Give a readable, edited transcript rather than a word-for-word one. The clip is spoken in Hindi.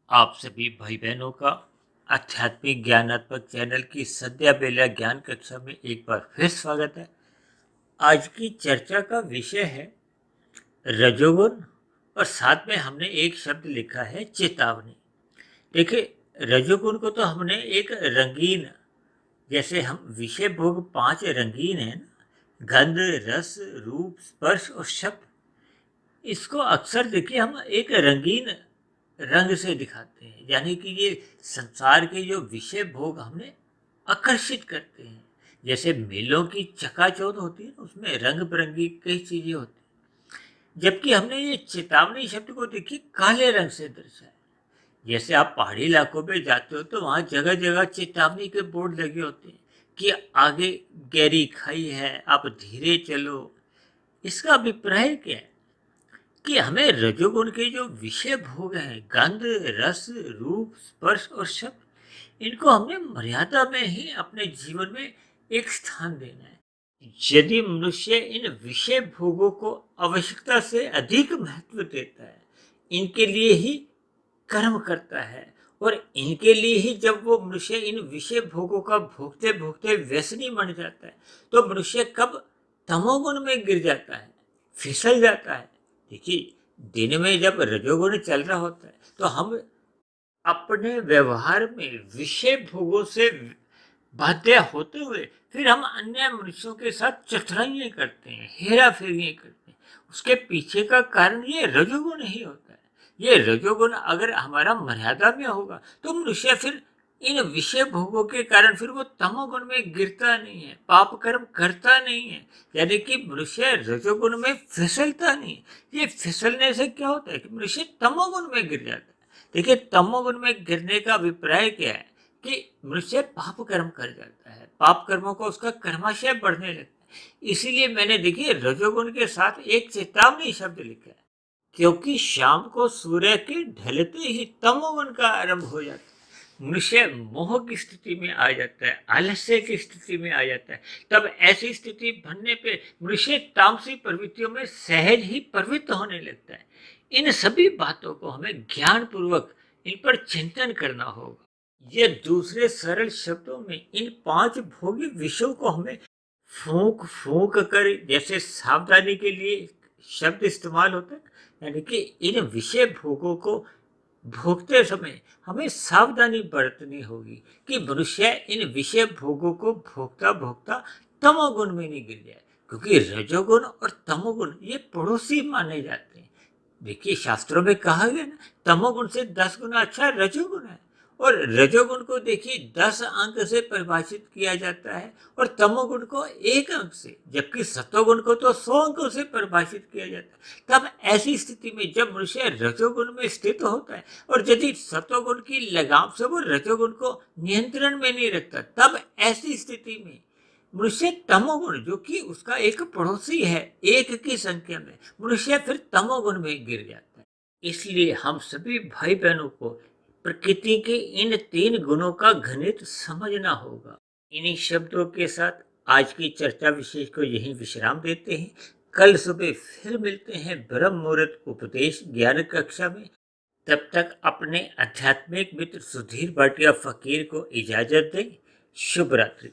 आप सभी भाई बहनों का आध्यात्मिक ज्ञानात्मक चैनल की सद्या बेला ज्ञान कक्षा में एक बार फिर स्वागत है। आज की चर्चा का विषय है रजोगुण और साथ में हमने एक शब्द लिखा है चेतावनी। देखिए, रजोगुण को तो हमने एक रंगीन, जैसे हम विषय भोग 5 रंगीन है ना, गंध, रस, रूप, स्पर्श और शब्द, इसको अक्सर देखिए हम एक रंगीन रंग से दिखाते हैं, यानी कि ये संसार के जो विषय भोग हमें आकर्षित करते हैं। जैसे मेलों की चकाचौंध होती है, उसमें रंग बिरंगी कई चीजें होती हैं, जबकि हमने ये चेतावनी शब्द को देखिए काले रंग से दर्शाया। जैसे आप पहाड़ी इलाकों में जाते हो तो वहां जगह जगह चेतावनी के बोर्ड लगे होते हैं कि आगे गहरी खाई है, आप धीरे चलो। इसका अभिप्राय क्या है कि हमें रजोगुण के जो विषय भोग हैं, गंध, रस, रूप, स्पर्श और शब्द, इनको हमने मर्यादा में ही अपने जीवन में एक स्थान देना है। यदि मनुष्य इन विषय भोगों को आवश्यकता से अधिक महत्व देता है, इनके लिए ही कर्म करता है, और इनके लिए ही जब वो मनुष्य इन विषय भोगों का भोगते भोगते व्यसनी बन जाता है, तो मनुष्य कब तमोगुण में गिर जाता है, फिसल जाता है। देखिए, दिन में जब रजोगुण चल रहा होता है तो हम अपने व्यवहार में विषय भोगों से बाध्य होते हुए फिर हम अन्य मनुष्यों के साथ चतुराइयां करते हैं, हेरा फेरियां करते हैं। उसके पीछे का कारण ये रजोगुण ही होता है। ये रजोगुण अगर हमारा मर्यादा में होगा तो मनुष्य फिर इन विषय भोगों के कारण फिर वो तमोगुण में गिरता नहीं है, पाप कर्म करता नहीं है, यानी कि मनुष्य रजोगुण में फिसलता नहीं है। ये फिसलने से क्या होता है कि मनुष्य तमोगुण में गिर जाता है। देखिए, तमोगुण में गिरने का अभिप्राय क्या है कि मनुष्य पाप कर्म कर जाता है, पाप कर्मों को उसका कर्माशय बढ़ने लगता है। इसीलिए मैंने देखिए रजोगुण के साथ एक चेतावनी शब्द लिखा है, क्योंकि शाम को सूर्य के ढलते ही तमोगुण का आरंभ हो जाता है। मनुष्य मोह की स्थिति में आ जाता है, आलस्य की स्थिति में आ जाता है। तब ऐसी स्थिति बनने पे मनुष्य तामसी प्रवृत्तियों में सहज ही प्रवृत्त होने लगता है। इन सभी बातों को हमें ज्ञान पूर्वक इन पर चिंतन करना होगा। ये दूसरे सरल शब्दों में इन 5 भोगी विषयों को हमें फूंक फूंक कर, जैसे सावधानी के लिए शब्द इस्तेमाल होता है, यानी कि इन विषय भोगों को भोगते समय हमें सावधानी बरतनी होगी कि मनुष्य इन विषय भोगों को भोगता भोगता तमोगुण में नहीं गिर जाए, क्योंकि रजोगुण और तमोगुण ये पड़ोसी माने जाते हैं। देखिए, शास्त्रों में कहा गया ना, तमोगुण से 10 गुना अच्छा रजोगुण है। और रजोगुण को देखिए 10 अंक से परिभाषित किया जाता है और तमोगुण को 1 अंक से, जबकि सत्वगुण को तो 100 अंकों से परिभाषित किया जाता है। तब ऐसी स्थिति में जब मनुष्य रजोगुण में स्थित होता है और यदि सत्वगुण की लगाम से वो रजोगुण को नियंत्रण में नहीं रखता, तब ऐसी स्थिति में मनुष्य तमोगुण, जो कि उसका एक पड़ोसी है 1 की संख्या में, मनुष्य फिर तमोगुण में गिर जाता है। इसलिए हम सभी भाई बहनों को प्रकृति के इन 3 गुणों का घनित समझना होगा। इन्हीं शब्दों के साथ आज की चर्चा विशेष को यहीं विश्राम देते हैं। कल सुबह फिर मिलते हैं ब्रह्म मुहूर्त उपदेश ज्ञान कक्षा में। तब तक अपने आध्यात्मिक मित्र सुधीर भाटिया फकीर को इजाजत दें। शुभ रात्रि।